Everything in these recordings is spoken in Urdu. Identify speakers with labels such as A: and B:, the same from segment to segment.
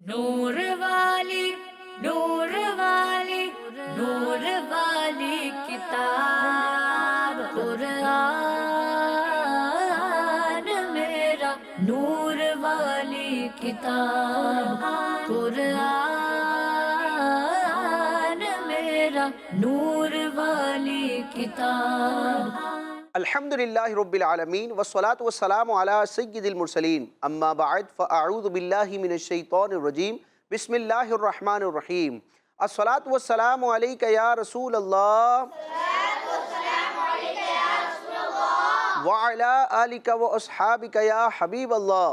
A: نور والی نور والی نور والی کتاب قرآن میرا نور والی کتاب قرآن میرا نور والی کتاب۔
B: الحمدللہ رب العالمین والصلاة والسلام علی سید المرسلین اما بعد فاعوذ باللہ من الشیطان الرجیم بسم اللہ الرحمن الرحیم الصلاة والسلام علیک یا رسول اللہ وعلی آلک و اصحابک یا حبیب اللہ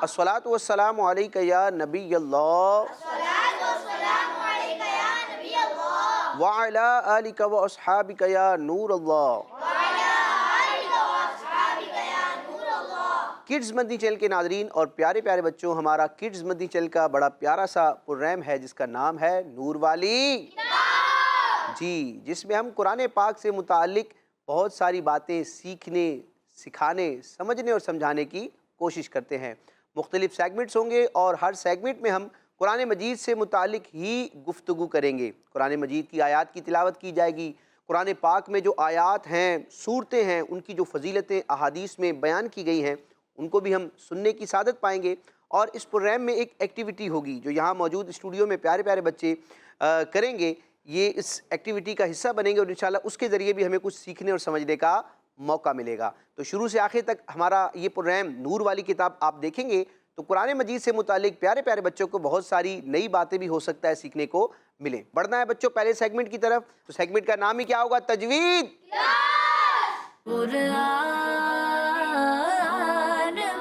B: الصلاة والسلام علیک یا نبی اللہ وعلی آلک و اصحابک یا نور اللہ۔ کڈز مدنی چینل کے ناظرین اور پیارے پیارے بچوں، ہمارا کڈز مدنی چینل کا بڑا پیارا سا پروگرام ہے جس کا نام ہے نور والی جی، جس میں ہم قرآن پاک سے متعلق بہت ساری باتیں سیکھنے، سکھانے، سمجھنے اور سمجھانے کی کوشش کرتے ہیں۔ مختلف سیگمنٹس ہوں گے اور ہر سیگمنٹ میں ہم قرآن مجید سے متعلق ہی گفتگو کریں گے۔ قرآن مجید کی آیات کی تلاوت کی جائے گی۔ قرآن پاک میں جو آیات ہیں، صورتیں ہیں، ان کی جو فضیلتیں احادیث میں بیان کی گئی ہیں ان کو بھی ہم سننے کی سعادت پائیں گے۔ اور اس پروگرام میں ایک ایکٹیویٹی ہوگی جو یہاں موجود اسٹوڈیو میں پیارے پیارے بچے کریں گے، یہ اس ایکٹیویٹی کا حصہ بنیں گے اور انشاءاللہ اس کے ذریعے بھی ہمیں کچھ سیکھنے اور سمجھنے کا موقع ملے گا۔ تو شروع سے آخر تک ہمارا یہ پروگرام نور والی کتاب آپ دیکھیں گے تو قرآن مجید سے متعلق پیارے پیارے بچوں کو بہت ساری نئی باتیں بھی ہو سکتا ہے سیکھنے کو ملیں۔ بڑھنا ہے بچوں پہلے سیگمنٹ کی طرف، تو سیگمنٹ کا نام ہی کیا ہوگا؟ تجوید
A: قرآن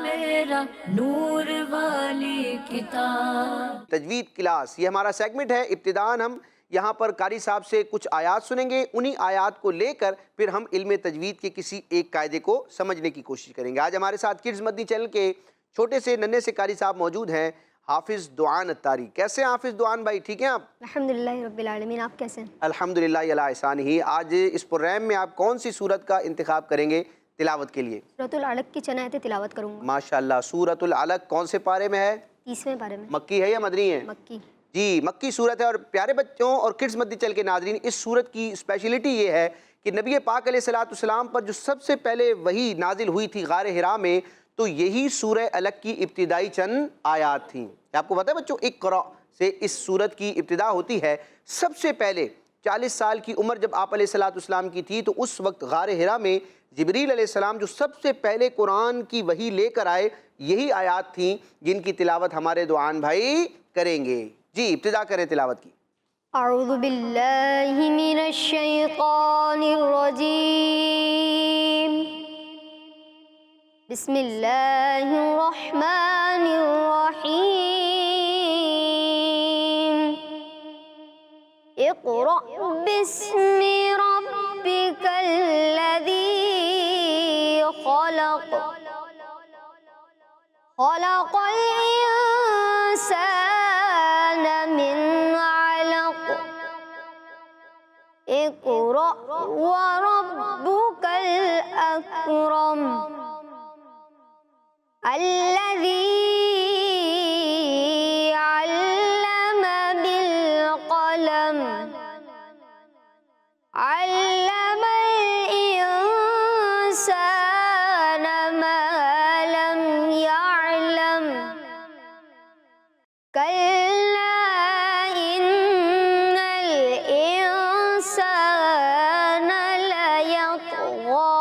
A: میرا نور والی کتاب۔
B: تجوید کلاس، یہ ہمارا سیگمنٹ ہے۔ ابتداً ہم یہاں پر قاری صاحب سے کچھ آیات سنیں گے، انہی آیات کو لے کر پھر ہم علم تجوید کے کسی ایک قاعدے کو سمجھنے کی کوشش کریں گے۔ آج ہمارے ساتھ کڈز مدنی چینل کے چھوٹے سے ننھے سے قاری صاحب موجود ہیں، حافظ دعان اتاری۔ کیسے ہیں حافظ دعان بھائی؟ ٹھیک ہیں آپ؟
C: الحمدللہ رب العالمین، آپ کیسے ہیں؟
B: الحمدللہ علی احسانہ۔ آج اس پروگرام میں آپ کون سی سورت کا انتخاب کریں گے تلاوت کے لیے؟
C: سورۃ العلق کی چند آیتیں تلاوت کروں گا۔
B: ماشاءاللہ، سورۃ العلق کون سے پارے میں ہے؟
C: 30ویں پارے میں۔
B: مکی ہے یا مدنی ہے؟
C: مکی۔
B: جی، مکی سورت ہے۔ اور پیارے بچوں اور کڈز مدنی چینل کے ناظرین، اس سورت کی اسپیشلٹی یہ ہے کہ نبی پاک علیہ الصلوۃ والسلام پر جو سب سے پہلے وحی نازل ہوئی تھی غار حرا میں، تو یہی سورہ علق کی ابتدائی چند آیات تھیں۔ آپ کو پتہ ہے بچوں، اقرا سے اس سورت کی ابتدا ہوتی ہے۔ سب سے پہلے 40 سال کی عمر جب آپ علیہ الصلوۃ والسلام کی تھی تو اس وقت غار حرا میں جبریل علیہ السلام جو سب سے پہلے قرآن کی وحی لے کر آئے، یہی آیات تھیں جن کی تلاوت ہمارے دعان بھائی کریں گے۔ جی، ابتدا کریں تلاوت کی۔
C: اعوذ باللہ من الشیطان الرجیم، بسم اللہ الرحمن الرحیم، اقرأ باسم ربک الذی خلق، خلق الانسان من علق، اقرأ وربک الاکرم، الذی علم بالقلم، علم الانسان ما لم يعلم، كلا إن الإنسان ليطغى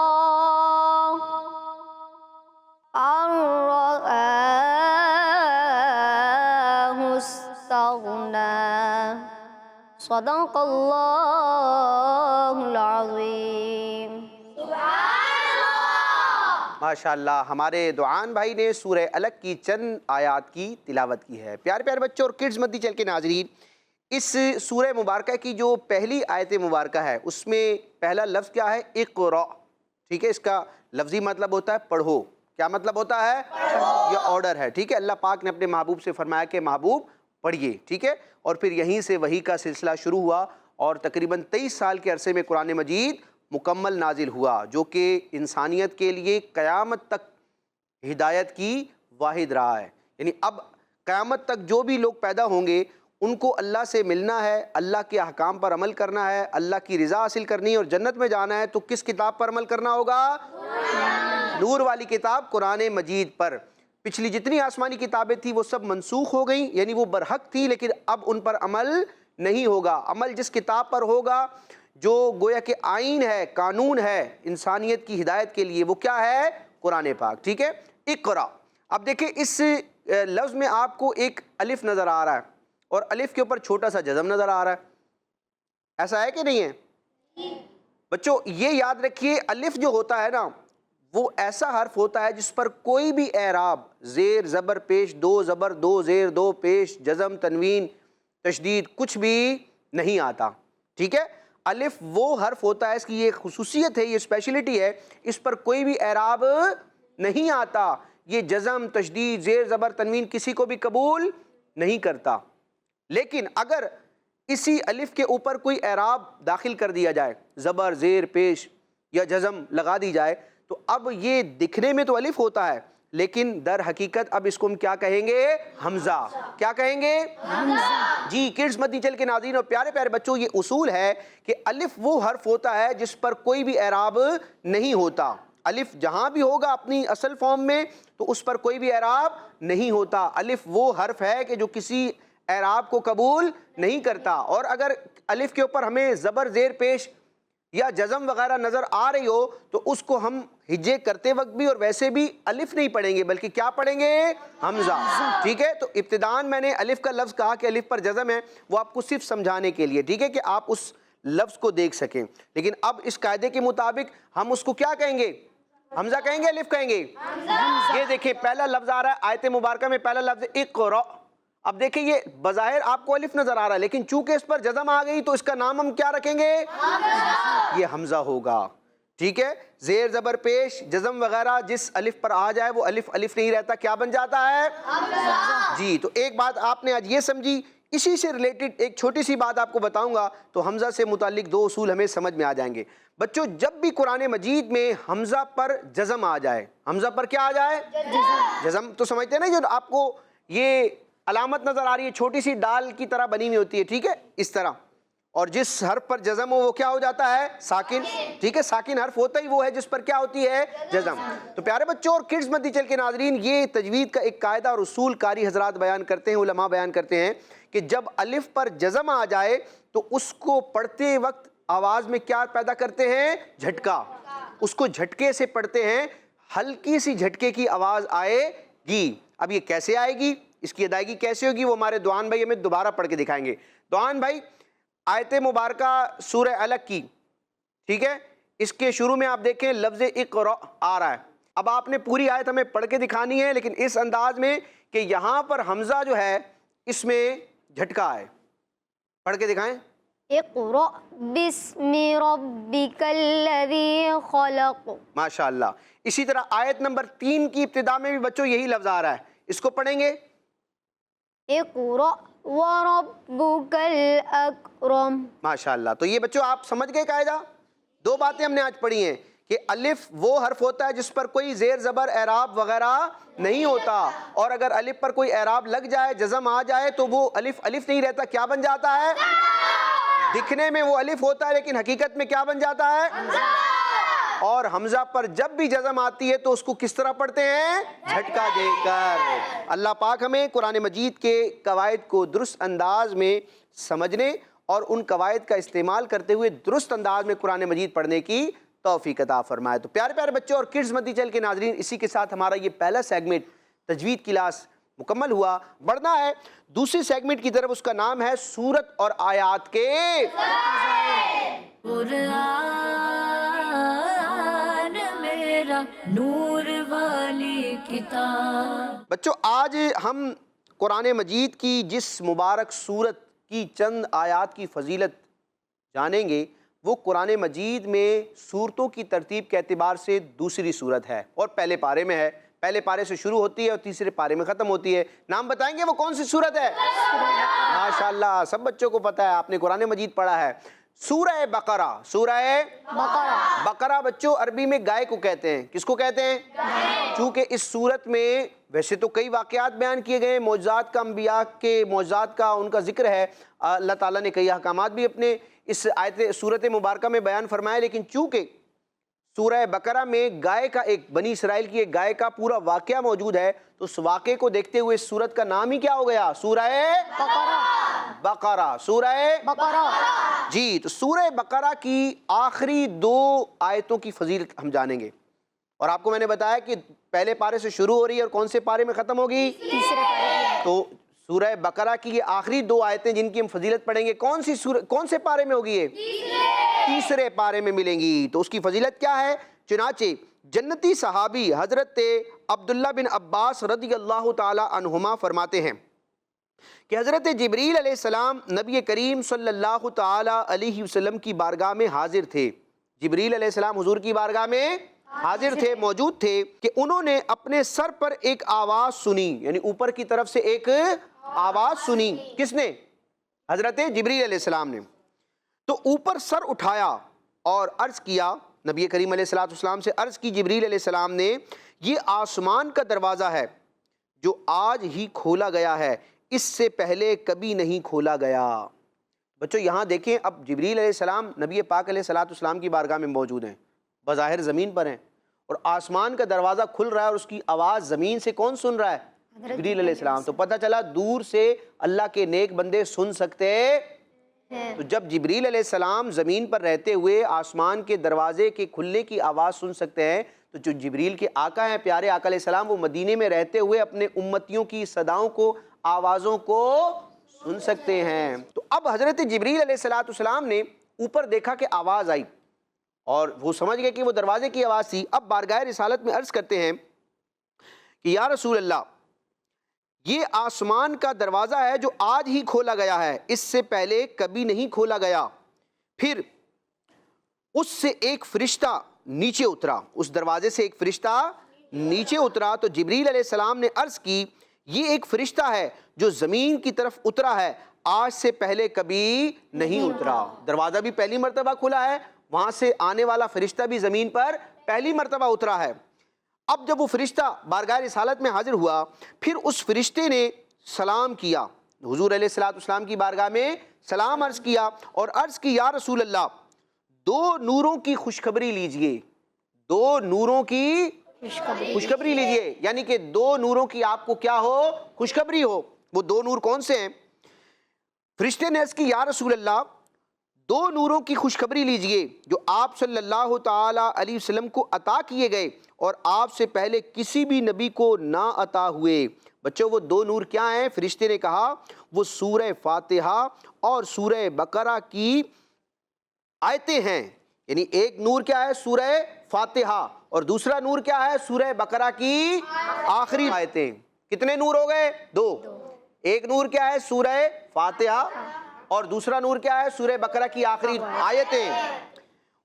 C: أن رآه استغنى، صدق اللہ العظیم۔
B: ماشاءاللہ، ہمارے دعان بھائی نے سورہ علق کی چند آیات کی تلاوت کی ہے۔ پیارے پیارے بچوں اور کڈز مدنی چینل کے ناظرین، اس سورہ مبارکہ کی جو پہلی آیت مبارکہ ہے اس میں پہلا لفظ کیا ہے؟ اقرأ۔ ٹھیک ہے، اس کا لفظی مطلب ہوتا ہے پڑھو۔ کیا مطلب ہوتا ہے؟ یہ آرڈر ہے۔ ٹھیک ہے، اللہ پاک نے اپنے محبوب سے فرمایا کہ محبوب پڑھیے۔ ٹھیک ہے، اور پھر یہیں سے وحی کا سلسلہ شروع ہوا اور تقریباً 23 سال کے عرصے میں قرآن مجید مکمل نازل ہوا، جو کہ انسانیت کے لیے قیامت تک ہدایت کی واحد راہ ہے. یعنی اب قیامت تک جو بھی لوگ پیدا ہوں گے ان کو اللہ سے ملنا ہے، اللہ کے احکام پر عمل کرنا ہے، اللہ کی رضا حاصل کرنی ہے اور جنت میں جانا ہے. تو کس کتاب پر عمل کرنا ہوگا؟ نور والی کتاب قرآن مجید پر. پچھلی جتنی آسمانی کتابیں تھیں وہ سب منسوخ ہو گئیں، یعنی وہ برحق تھی، لیکن اب ان پر عمل نہیں ہوگا. عمل جس کتاب پر ہوگا جو گویا کہ آئین ہے، قانون ہے انسانیت کی ہدایت کے لیے، وہ کیا ہے؟ قرآن پاک. ٹھیک ہے. اقرا. اب دیکھیں اس لفظ میں آپ کو ایک الف نظر آ رہا ہے اور الف کے اوپر چھوٹا سا جزم نظر آ رہا ہے. ایسا ہے کہ نہیں ہے بچوں؟ یہ یاد رکھیے الف جو ہوتا ہے نا وہ ایسا حرف ہوتا ہے جس پر کوئی بھی اعراب، زیر زبر پیش، دو زبر دو زیر دو پیش، جزم تنوین تشدید کچھ بھی نہیں آتا. ٹھیک ہے. الف وہ حرف ہوتا ہے، اس کی یہ خصوصیت ہے، یہ اسپیشلٹی ہے، اس پر کوئی بھی اعراب نہیں آتا. یہ جزم تشدید زیر زبر تنوین کسی کو بھی قبول نہیں کرتا. لیکن اگر اسی الف کے اوپر کوئی اعراب داخل کر دیا جائے، زبر زیر پیش یا جزم لگا دی جائے، تو اب یہ دکھنے میں تو الف ہوتا ہے لیکن در حقیقت اب اس کو ہم کیا کہیں گے؟ حمزہ. کیا کہیں گے؟ حمزہ. جی کڈز مدنی چینل کے ناظرین اور پیارے پیارے بچوں، یہ اصول ہے کہ الف وہ حرف ہوتا ہے جس پر کوئی بھی اعراب نہیں ہوتا. الف جہاں بھی ہوگا اپنی اصل فارم میں تو اس پر کوئی بھی اعراب نہیں ہوتا. الف وہ حرف ہے کہ جو کسی اعراب کو قبول نہیں کرتا. اور اگر الف کے اوپر ہمیں زبر زیر پیش یا جزم وغیرہ نظر آ رہی ہو تو اس کو ہم ہجے کرتے وقت بھی اور ویسے بھی الف نہیں پڑھیں گے بلکہ کیا پڑھیں گے؟ حمزہ. ٹھیک ہے. تو ابتداً میں نے الف کا لفظ کہا کہ الف پر جزم ہے، وہ آپ کو صرف سمجھانے کے لیے، ٹھیک ہے، کہ آپ اس لفظ کو دیکھ سکیں. لیکن اب اس قاعدے کے مطابق ہم اس کو کیا کہیں گے؟ حمزہ کہیں گے الف کہیں گے؟ یہ دیکھیں پہلا لفظ آ رہا ہے آیت مبارکہ میں، پہلا لفظ اقرا. اب دیکھیں یہ بظاہر آپ کو الف نظر آ رہا ہے لیکن چونکہ اس پر جزم آ گئی تو اس کا نام ہم کیا رکھیں گے؟ یہ حمزہ ہوگا. ٹھیک ہے. زیر زبر پیش جزم وغیرہ جس الف پر آ جائے وہ الف الف نہیں رہتا، کیا بن جاتا ہے؟ جی. تو ایک بات آپ نے آج یہ سمجھی. اسی سے ریلیٹڈ ایک چھوٹی سی بات آپ کو بتاؤں گا تو حمزہ سے متعلق دو اصول ہمیں سمجھ میں آ جائیں گے. بچوں جب بھی قرآن مجید میں حمزہ پر جزم آ جائے، حمزہ پر کیا آ جائے؟ جزم. تو سمجھتے ہیں نا جو آپ کو یہ علامت نظر آ رہی ہے چھوٹی سی ڈال کی طرح بنی ہوئی ہوتی ہے، ٹھیک ہے، اس طرح، اور جس حرف پر جزم ہو وہ کیا ہو جاتا ہے؟ ساکن. ٹھیک ہے. ساکن حرف ہوتا ہی وہ ہے جس پر کیا ہوتی ہے؟ جزم. تو پیارے بچوں اور کڈز مدنی چینل کے ناظرین، یہ تجوید کا ایک قاعدہ اور اصول قاری حضرات بیان کرتے ہیں، علماء بیان کرتے ہیں کہ جب الف پر جزم آ جائے تو اس کو پڑھتے وقت آواز میں کیا پیدا کرتے ہیں؟ جھٹکا. اس کو جھٹکے سے پڑھتے ہیں، ہلکی سی جھٹکے کی آواز آئے گی. اب یہ کیسے آئے گی، اس کی ادائیگی کیسے ہوگی، وہ ہمارے دعان بھائی ہمیں دوبارہ پڑھ کے دکھائیں گے. دعان بھائی آیت مبارکہ سورہ علق کی، ٹھیک ہے، اس کے شروع میں آپ دیکھیں لفظ اقرا آ رہا ہے. اب آپ نے پوری آیت ہمیں پڑھ کے دکھانی ہے لیکن اس انداز میں کہ یہاں پر حمزہ جو ہے اس میں جھٹکا ہے. پڑھ کے دکھائیں.
C: اقرأ بسم ربک الذی خلق.
B: ماشاءاللہ. اسی طرح آیت نمبر 3 کی ابتدا میں بھی بچوں یہی لفظ آ رہا ہے، اس کو پڑھیں گے.
C: اقرأ وربک الاکرم.
B: ماشاءاللہ. تو یہ بچوں آپ سمجھ گئے قاعدہ. دو باتیں ہم نے آج پڑھی ہیں کہ الف وہ حرف ہوتا ہے جس پر کوئی زیر زبر اعراب وغیرہ نہیں ہوتا، اور اگر الف پر کوئی اعراب لگ جائے جزم آ جائے تو وہ الف الف نہیں رہتا، کیا بن جاتا ہے؟ دکھنے میں وہ الف ہوتا ہے لیکن حقیقت میں کیا بن جاتا ہے؟ اور حمزہ پر جب بھی جزم آتی ہے تو اس کو کس طرح پڑھتے ہیں؟ جھٹکا دے کر. اللہ پاک ہمیں قرآن مجید کے قواعد کو درست انداز میں سمجھنے اور ان قواعد کا استعمال کرتے ہوئے درست انداز میں قرآن مجید پڑھنے کی توفیق عطا فرمائے. تو پیارے پیارے بچوں اور کڈز مدنی چینل کے ناظرین، اسی کے ساتھ ہمارا یہ پہلا سیگمنٹ تجوید کلاس مکمل ہوا. بڑھنا ہے دوسری سیگمنٹ کی طرف، اس کا نام ہے سورت اور آیات کے
A: قرآن میرا نور والی کتاب.
B: بچوں آج ہم قرآن مجید کی جس مبارک سورت کی چند آیات کی فضیلت جانیں گے وہ قرآن مجید میں سورتوں کی ترتیب کے اعتبار سے دوسری سورت ہے اور پہلے پارے میں ہے. پہلے پارے سے شروع ہوتی ہے اور تیسرے پارے میں ختم ہوتی ہے. نام بتائیں گے وہ کون سی سورت ہے؟ ماشاءاللہ سب بچوں کو پتہ ہے، آپ نے قرآن مجید پڑھا ہے. سورہ بقرہ، سورہ
C: بقرہ،
B: بقرہ بچوں عربی میں گائے کو کہتے ہیں۔ کس کو کہتے ہیں؟ چونکہ اس صورت میں ویسے تو کئی واقعات بیان کیے گئے، معجزات کا، انبیاء کے معجزات کا ان کا ذکر ہے، اللہ تعالیٰ نے کئی احکامات بھی اپنے اس آیت صورت مبارکہ میں بیان فرمائے، لیکن چونکہ سورہ بقرہ میں گائے کا، ایک بنی اسرائیل کی ایک گائے کا پورا واقعہ موجود ہے، تو اس واقعے کو دیکھتے ہوئے اس سورت کا نام ہی کیا ہو گیا؟ سورہ
C: بقرہ،
B: بقرہ، سورہ
C: بقرہ،
B: جی۔ تو سورہ بقرہ کی آخری 2 آیتوں کی فضیلت ہم جانیں گے، اور آپ کو میں نے بتایا کہ پہلے پارے سے شروع ہو رہی ہے اور کون سے پارے میں ختم ہوگی؟
C: تیسرے پارے،
B: تو سورہ بقرہ کی یہ آخری 2 آیتیں جن کی ہم فضیلت پڑھیں گے، کون سے پارے میں ہوگی؟ یہ تیسرے پارے میں ملیں گی۔ تو اس کی فضیلت کیا ہے؟ چنانچہ جنتی صحابی حضرت عبداللہ بن عباس رضی اللہ تعالی عنہما فرماتے ہیں کہ حضرت جبریل علیہ السلام نبی کریم صلی اللہ تعالی علیہ وسلم کی بارگاہ میں حاضر تھے۔ جبریل علیہ السلام حضور کی بارگاہ میں حاضر تھے، موجود تھے، کہ انہوں نے اپنے سر پر ایک آواز سنی، یعنی اوپر کی طرف سے ایک آواز سنی۔ کس نے؟ حضرت جبریل علیہ السلام نے۔ تو اوپر سر اٹھایا اور عرض کیا، نبی کریم علیہ السلام سے عرض کی جبریل علیہ السلام نے، یہ آسمان کا دروازہ ہے جو آج ہی کھولا گیا ہے، اس سے پہلے کبھی نہیں کھولا گیا۔ بچوں یہاں دیکھیں، اب جبریل علیہ السلام نبی پاک علیہ السلام کی بارگاہ میں موجود ہیں، بظاہر زمین پر ہیں، اور آسمان کا دروازہ کھل رہا ہے اور اس کی آواز زمین سے کون سن رہا ہے؟ جبریل علیہ السلام۔ تو پتہ چلا دور سے اللہ کے نیک بندے سن سکتے ہیں۔ تو جب جبریل علیہ السلام زمین پر رہتے ہوئے آسمان کے دروازے کے کھلنے کی آواز سن سکتے ہیں، تو جو جبریل کے آقا ہیں، پیارے آقا علیہ السلام، وہ مدینے میں رہتے ہوئے اپنے امتیوں کی صداؤں کو، آوازوں کو سن سکتے ہیں۔ تو اب حضرت جبریل علیہ السلام نے اوپر دیکھا کہ آواز آئی، اور وہ سمجھ گئے کہ وہ دروازے کی آواز تھی۔ اب بارگاہ رسالت میں عرض کرتے ہیں کہ یا رسول اللہ، یہ آسمان کا دروازہ ہے جو آج ہی کھولا گیا ہے، اس سے پہلے کبھی نہیں کھولا گیا۔ پھر اس سے ایک فرشتہ نیچے اترا، اس دروازے سے ایک فرشتہ نیچے اترا، تو جبریل علیہ السلام نے عرض کی، یہ ایک فرشتہ ہے جو زمین کی طرف اترا ہے، آج سے پہلے کبھی نہیں اترا۔ دروازہ بھی پہلی مرتبہ کھلا ہے، وہاں سے آنے والا فرشتہ بھی زمین پر پہلی مرتبہ اترا ہے۔ اب جب وہ فرشتہ بارگاہ رسالت میں حاضر ہوا، پھر اس فرشتے نے سلام کیا، حضور علیہ السلام کی بارگاہ میں سلام عرض کیا، اور عرض کی یا رسول اللہ، 2 نوروں کی خوشخبری لیجئے، 2 نوروں کی خوشخبری لیجئے، یعنی کہ 2 نوروں کی آپ کو کیا ہو؟ خوشخبری ہو۔ وہ 2 نور کون سے ہیں؟ فرشتے نے عرض کی یا رسول اللہ، 2 نوروں کی خوشخبری لیجئے جو آپ صلی اللہ تعالی علیہ وسلم کو عطا کیے گئے اور آپ سے پہلے کسی بھی نبی کو نہ عطا ہوئے۔ بچوں وہ 2 نور کیا ہیں؟ فرشتے نے کہا وہ سورہ فاتحہ اور سورہ بقرہ کی آیتیں ہیں، یعنی ایک نور کیا ہے؟ سورہ فاتحہ، اور دوسرا نور کیا ہے؟ سورہ بقرہ کی آخری آیتیں۔ کتنے نور ہو گئے؟ 2۔ ایک نور کیا ہے؟ سورہ فاتحہ، اور دوسرا نور کیا ہے؟ سورہ بقرہ کی آخری آیتیں۔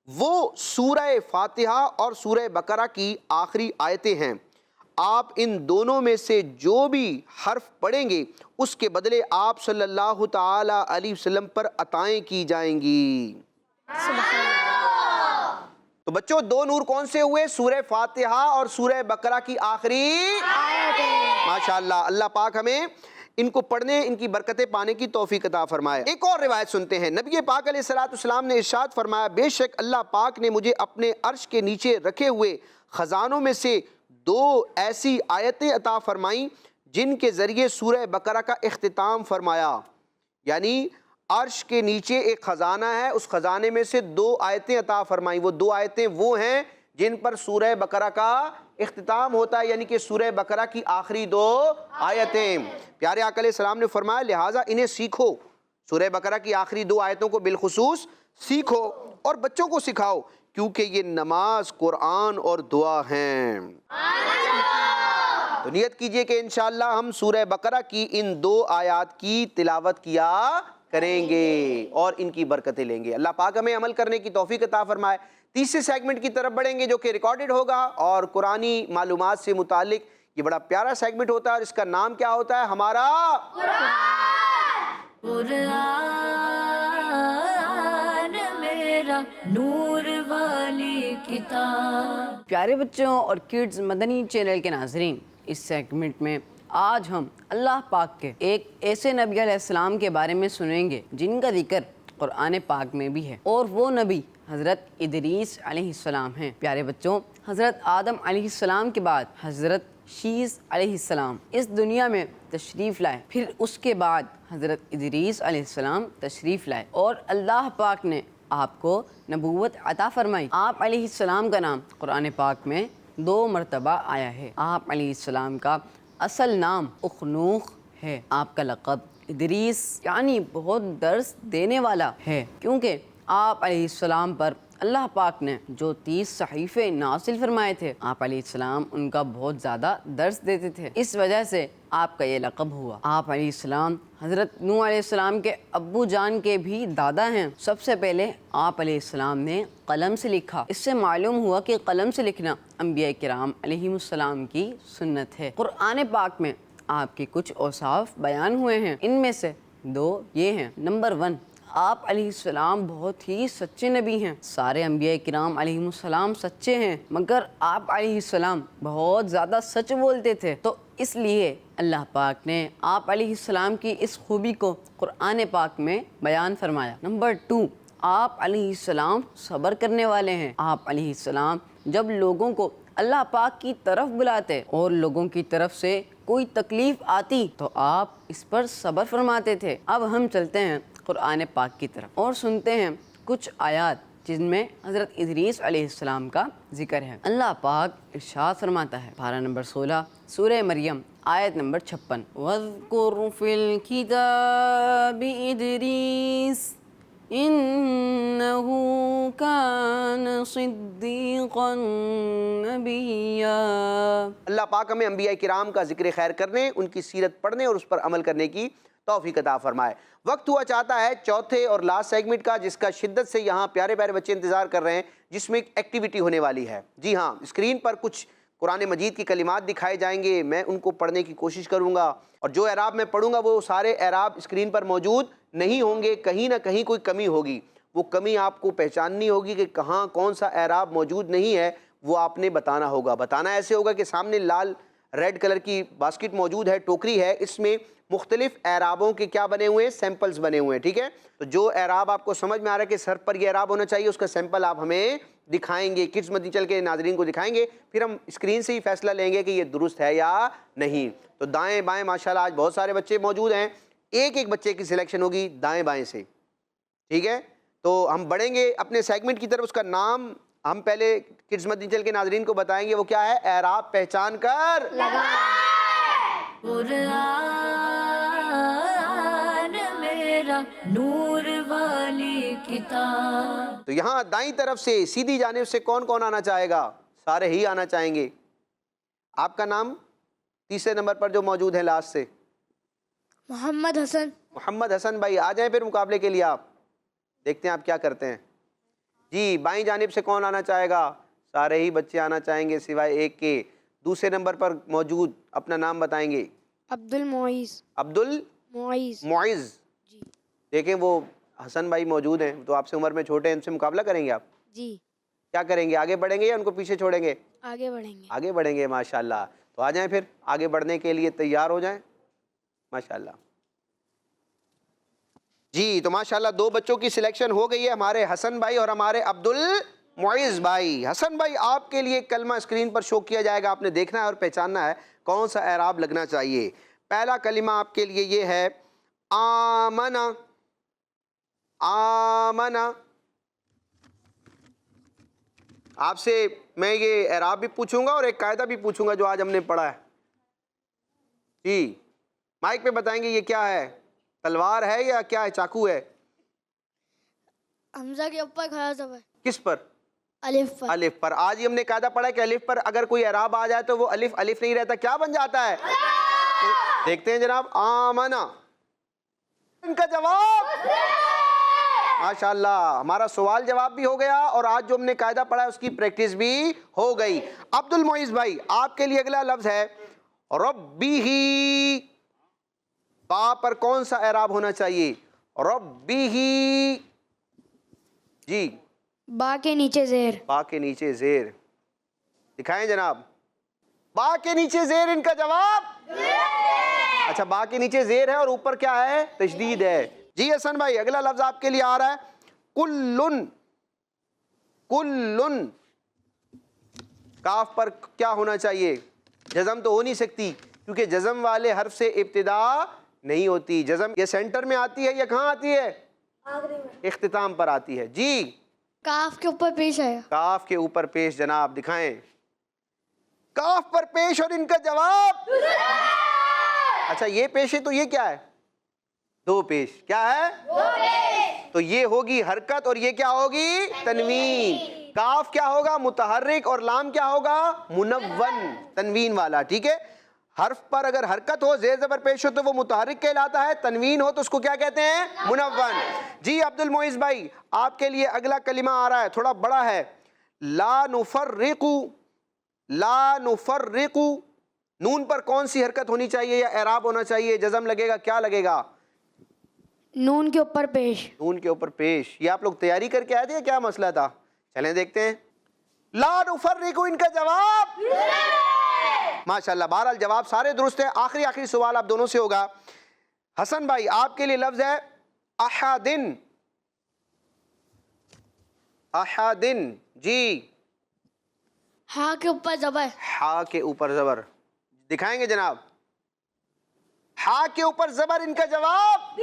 B: وہ سورہ فاتحہ اور سورہ بقرہ کی آخری آیتیں ہیں۔ آپ ان دونوں میں سے جو بھی حرف پڑھیں گے اس کے بدلے آپ صلی اللہ تعالی علیہ وسلم پر عطائیں کی جائیں گی۔ تو بچوں 2 نور کون سے ہوئے؟ سورہ فاتحہ اور سورہ بقرہ کی آخری آیتیں۔ ماشاءاللہ، اللہ پاک ہمیں ان کو پڑھنے، ان کی برکتیں پانے کی توفیق عطا فرمائے۔ ایک اور روایت سنتے ہیں، نبی پاک علیہ السلام نے ارشاد فرمایا، بے شک اللہ پاک نے مجھے اپنے عرش کے نیچے رکھے ہوئے خزانوں میں سے 2 ایسی آیتیں عطا فرمائیں جن کے ذریعے سورہ بقرہ کا اختتام فرمایا، یعنی عرش کے نیچے ایک خزانہ ہے، اس خزانے میں سے 2 آیتیں عطا فرمائیں۔ وہ 2 آیتیں وہ ہیں جن پر سورہ بقرہ کا اختتام ہوتا ہے، یعنی کہ سورہ بقرہ کی آخری 2 آیتیں۔ پیارے آقا علیہ السلام نے فرمایا لہٰذا انہیں سیکھو، سورہ بقرہ کی آخری 2 آیتوں کو بالخصوص سیکھو اور بچوں کو سکھاؤ، کیونکہ یہ نماز، قرآن اور دعا ہیں۔ تو نیت کیجئے کہ انشاءاللہ ہم سورہ بقرہ کی ان 2 آیات کی تلاوت کیا کریں گے اور ان کی برکتیں لیں گے۔ اللہ پاک ہمیں عمل کرنے کی توفیق عطا فرمائے۔ تیسرے سیگمنٹ کی طرف بڑھیں گے جو کہ ریکارڈڈ ہوگا اور قرآنی معلومات سے متعلق یہ بڑا پیارا سیگمنٹ ہوتا ہے، اور اس کا نام کیا ہوتا ہے؟ ہمارا
A: قرآن نور والی کتاب۔
D: پیارے بچوں اور کڈز مدنی چینل کے ناظرین، اس سیگمنٹ میں آج ہم اللہ پاک کے ایک ایسے نبی علیہ السلام کے بارے میں سنیں گے جن کا ذکر قرآن پاک میں بھی ہے، اور وہ نبی حضرت ادریس علیہ السلام ہیں۔ پیارے بچوں، حضرت آدم علیہ السلام کے بعد حضرت شیس علیہ السلام اس دنیا میں تشریف لائے، پھر اس کے بعد حضرت ادریس علیہ السلام تشریف لائے، اور اللہ پاک نے آپ کو نبوت عطا فرمائی۔ آپ علیہ السلام کا نام قرآن پاک میں 2 مرتبہ آیا ہے۔ آپ علیہ السلام کا اصل نام اخنوخ ہے۔ آپ کا لقب ادریس یعنی بہت درس دینے والا ہے، کیونکہ آپ علیہ السلام پر اللہ پاک نے جو 30 صحیفے نازل فرمائے تھے، آپ علیہ السلام ان کا بہت زیادہ درس دیتے تھے، اس وجہ سے آپ کا یہ لقب ہوا۔ آپ علیہ السلام حضرت نوح علیہ السلام کے ابو جان کے بھی دادا ہیں۔ سب سے پہلے آپ علیہ السلام نے قلم سے لکھا۔ اس سے معلوم ہوا کہ قلم سے لکھنا انبیاء کرام علیہ السلام کی سنت ہے۔ قرآن پاک میں آپ کے کچھ اوصاف بیان ہوئے ہیں، ان میں سے 2 یہ ہیں۔ نمبر 1، آپ علیہ السلام بہت ہی سچے نبی ہیں۔ سارے انبیاء کرام علیہ السلام سچے ہیں، مگر آپ علیہ السلام بہت زیادہ سچ بولتے تھے، تو اس لیے اللہ پاک نے آپ علیہ السلام کی اس خوبی کو قرآن پاک میں بیان فرمایا۔ نمبر 2، آپ علیہ السلام صبر کرنے والے ہیں۔ آپ علیہ السلام جب لوگوں کو اللہ پاک کی طرف بلاتے اور لوگوں کی طرف سے کوئی تکلیف آتی تو آپ اس پر صبر فرماتے تھے۔ اب ہم چلتے ہیں قرآن پاک کی طرف اور سنتے ہیں کچھ آیات جن میں حضرت ادریس علیہ السلام کا ذکر ہے۔ اللہ پاک ارشاد فرماتا ہے، پارہ نمبر 16 سورہ مریم آیت نمبر 56، وَاذْكُرْ فِي الْكِتَابِ إِدْرِيسَ إِنَّهُ كَانَ صِدِّيقًا نَبِيًّا۔
B: اللہ پاک ہمیں انبیاء کرام کا ذکر خیر کرنے، ان کی سیرت پڑھنے اور اس پر عمل کرنے کی توفیق عطا فرمائے۔ وقت ہوا چاہتا ہے چوتھے اور لاسٹ سیگمنٹ کا، جس کا شدت سے یہاں پیارے پیارے بچے انتظار کر رہے ہیں، جس میں ایک ایکٹیویٹی ہونے والی ہے۔ جی ہاں، اسکرین پر کچھ قرآن مجید کی کلمات دکھائے جائیں گے، میں ان کو پڑھنے کی کوشش کروں گا، اور جو اعراب میں پڑھوں گا وہ سارے اعراب اسکرین پر موجود نہیں ہوں گے، کہیں نہ کہیں کوئی کمی ہوگی، وہ کمی آپ کو پہچاننی ہوگی کہ کہاں کون سا اعراب موجود نہیں ہے، وہ آپ نے بتانا ہوگا۔ بتانا ایسے ہوگا کہ سامنے لال ریڈ کلر کی باسکٹ موجود ہے، ٹوکری ہے، اس میں مختلف اعرابوں کے کیا بنے ہوئے ہیں، سیمپلز بنے ہوئے ہیں، ٹھیک ہے؟ تو جو اعراب آپ کو سمجھ میں آ رہا ہے کہ سر پر یہ اعراب ہونا چاہیے، اس کا سیمپل آپ ہمیں دکھائیں گے، کڈز مدنی چینل کے ناظرین کو دکھائیں گے، پھر ہم اسکرین سے ہی فیصلہ لیں گے کہ یہ درست ہے یا نہیں۔ تو دائیں بائیں ماشاءاللہ آج بہت سارے بچے موجود ہیں، ایک ایک بچے کی سلیکشن ہوگی دائیں بائیں سے، ٹھیک ہے؟ تو ہم بڑھیں گے اپنے سیگمنٹ کی طرف، اس کا نام ہم پہلے کڈز مدنی چینل کے ناظرین کو بتائیں گے، وہ کیا ہے؟ اعراب پہچان کر
A: قرآن میرا نور والی کتاب۔
B: تو یہاں دائیں طرف سے سیدھی جانب سے کون کون آنا چاہے گا؟ سارے ہی آنا چاہیں گے۔ آپ کا نام تیسرے نمبر پر جو موجود ہے لاسٹ سے،
C: محمد حسن۔
B: محمد حسن بھائی آ جائیں پھر مقابلے کے لیے، آپ دیکھتے ہیں آپ کیا کرتے ہیں۔ جی بائیں جانب سے کون آنا چاہے گا؟ سارے ہی بچے آنا چاہیں گے سوائے ایک کے۔ دوسرے نمبر پر موجود اپنا نام بتائیں گے۔
C: عبد المعیز۔
B: عبد المعیز
C: جی
B: دیکھیں وہ حسن بھائی موجود ہیں، تو آپ سے عمر میں چھوٹے ہیں، ان سے مقابلہ کریں گے آپ؟
C: جی
B: کیا کریں گے؟ آگے بڑھیں گے یا ان کو پیچھے چھوڑیں گے؟
C: آگے بڑھیں گے۔
B: آگے بڑھیں گے، ماشاءاللہ۔ تو آ جائیں پھر آگے بڑھنے کے لیے تیار ہو جائیں، ماشاءاللہ۔ جی تو ماشاءاللہ 2 بچوں کی سلیکشن ہو گئی ہے، ہمارے حسن بھائی اور ہمارے عبد المعیز بھائی۔ حسن بھائی آپ کے لیے کلمہ اسکرین پر شو کیا جائے گا، آپ نے دیکھنا ہے اور پہچاننا ہے کون سا اعراب لگنا چاہیے۔ پہلا کلمہ آپ کے لیے یہ ہے آمنا۔ آمنا، آپ سے میں یہ اعراب بھی پوچھوں گا اور ایک قاعدہ بھی پوچھوں گا جو آج ہم نے پڑھا ہے۔ جی مائک پہ بتائیں گے یہ کیا ہے؟ تلوار ہے یا کیا ہے؟ چاقو ہے؟
C: حمزہ کے اوپر کھڑا ہے۔
B: کس پر؟
C: الف پر۔
B: الف پر۔ آج ہی ہم نے قاعدہ پڑھا ہے کہ الف پر اگر کوئی اعراب آ جائے تو وہ الف الف نہیں رہتا، کیا بن جاتا ہے؟ دیکھتے ہیں جناب، آمنا ان کا جواب ماشاءاللہ ہمارا سوال جواب بھی ہو گیا، اور آج جو ہم نے قاعدہ پڑھا ہے اس کی پریکٹس بھی ہو گئی۔ عبد المعیز بھائی آپ کے لیے اگلا لفظ ہے ربی۔ با پر کون سا اعراب ہونا چاہیے؟ ربی۔ جی
C: با کے نیچے زیر.
B: با کے نیچے زیر. دکھائیں جناب. با کے نیچے زیر ان کا جواب. اچھا با کے نیچے زیر ہے اور اوپر کیا ہے؟ تشدید ہے. جی حسن بھائی اگلا لفظ آپ کے لیے آ رہا ہے کلن. کلن کاف پر کیا ہونا چاہیے؟ جزم تو ہو نہیں سکتی کیونکہ جزم والے حرف سے ابتدا نہیں ہوتی. جزم یہ سینٹر میں آتی ہے یا کہاں آتی ہے؟ اختتام پر آتی ہے. جی
C: کاف کے اوپر پیش آیا.
B: کاف کے اوپر پیش. جناب دکھائیں. کاف پر پیش اور ان کا جواب. اچھا یہ پیش ہے تو یہ کیا ہے؟ دو پیش. کیا ہے؟ دو پیش. تو یہ ہوگی حرکت اور یہ کیا ہوگی؟ تنوین. کاف کیا ہوگا؟ متحرک اور لام کیا ہوگا؟ منون تنوین والا. ٹھیک ہے. حرف پر اگر حرکت ہو زیر زبر پیش ہو تو وہ متحرک کہلاتا ہے. تنوین ہو تو اس کو کیا کہتے ہیں؟ منون. جی عبد المعز بھائی آپ کے لیے اگلا کلمہ آ رہا ہے تھوڑا بڑا ہے. لا نفرق. لا نفرق. نون پر کون سی حرکت ہونی چاہیے یا اعراب ہونا چاہیے؟ جزم لگے گا کیا لگے گا؟
C: نون کے اوپر پیش.
B: نون کے اوپر پیش. یہ آپ لوگ تیاری کر کے آئے تھے کیا مسئلہ تھا؟ چلیں دیکھتے ہیں. لا نفرق ان کا جواب ماشاءاللہ. بہرحال جواب سارے درست ہیں. آخری سوال آپ دونوں سے ہوگا. حسن بھائی آپ کے لیے لفظ ہے احدن. احدن. جی
C: ہا کے اوپر زبر.
B: ہا کے اوپر زبر. دکھائیں گے جناب. ہا کے اوپر زبر ان کا جواب.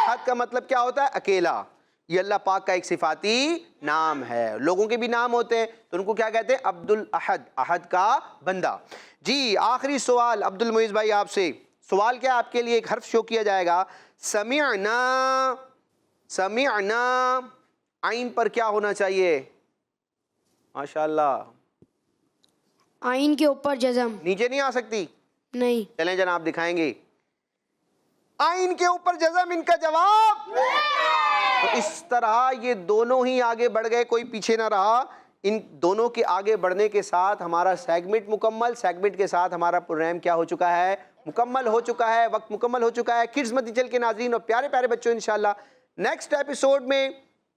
B: احد کا مطلب کیا ہوتا ہے؟ اکیلا. یہ اللہ پاک کا ایک صفاتی نام ہے. لوگوں کے بھی نام ہوتے ہیں تو ان کو کیا کہتے ہیں؟ عبد الاحد. احد کا بندہ. جی آخری سوال عبد المعز بھائی آپ سے. سوال کیا آپ کے لیے ایک حرف شو کیا جائے گا. سمعنا. سمعنا عین پر کیا ہونا چاہیے؟ ماشاءاللہ.
C: آئین کے اوپر جزم.
B: نیچے نہیں آ سکتی؟
C: نہیں.
B: چلیں جناب دکھائیں گے. آئین کے اوپر جزم ان کا جواب. تو اس طرح یہ دونوں ہی آگے بڑھ گئے کوئی پیچھے نہ رہا. ان دونوں کے آگے بڑھنے کے ساتھ ہمارا سیگمنٹ مکمل. سیگمنٹ کے ساتھ ہمارا پروگرام کیا ہو چکا ہے؟ مکمل ہو چکا ہے. وقت مکمل ہو چکا ہے. کڈز مدنی چینل کے ناظرین اور پیارے پیارے بچوں انشاءاللہ نیکسٹ ایپیسوڈ میں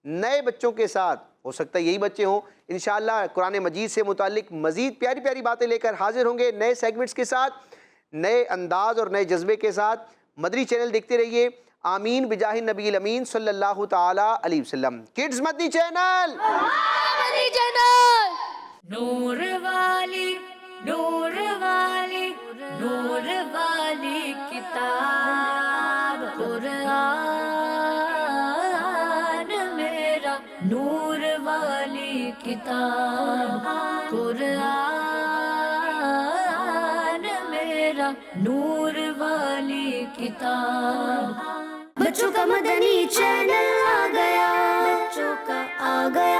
B: نئے بچوں کے ساتھ ہو سکتا ہے یہی بچے ہوں انشاءاللہ قرآن مجید سے متعلق مزید پیاری پیاری باتیں لے کر حاضر ہوں گے نئے سیگمنٹس کے ساتھ نئے انداز اور نئے جذبے کے ساتھ. مدنی چینل دیکھتے رہیے. آمین بجاہ نبی الامین صلی اللہ تعالی علیہ وسلم. کڈز مدنی چینل.
A: نور والی نور والی نور والی کتاب قرآن میرا نور والی کتاب قرآن میرا نور والی کتاب. بچوں کا مدنی چینل آ گیا. بچوں کا آ گیا